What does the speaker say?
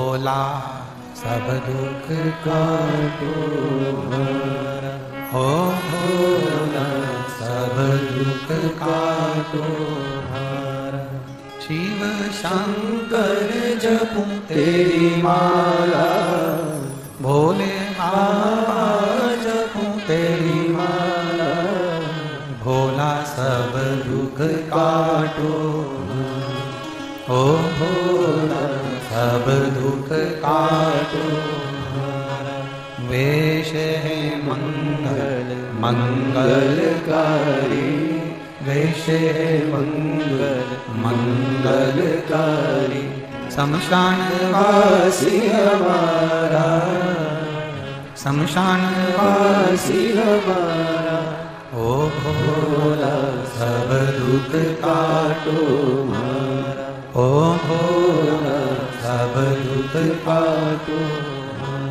भोला सब दुख काटो हर। हो भोला सब दुख काटो हर। शिव शंकर जपूं तेरी माला, भोले बाबा जपूं तेरी माला। भोला सब दुख काटो ओ भोला सब दुख काटो। वेश है मंगल मंगलकारी, वेश है मंगल मंगलकारी। शमशान वासी हमारा, शमशान वासी हमारा। ओ भोला सब दुख काटो हमारा। ओ भोला सब दुख काटो हमारा।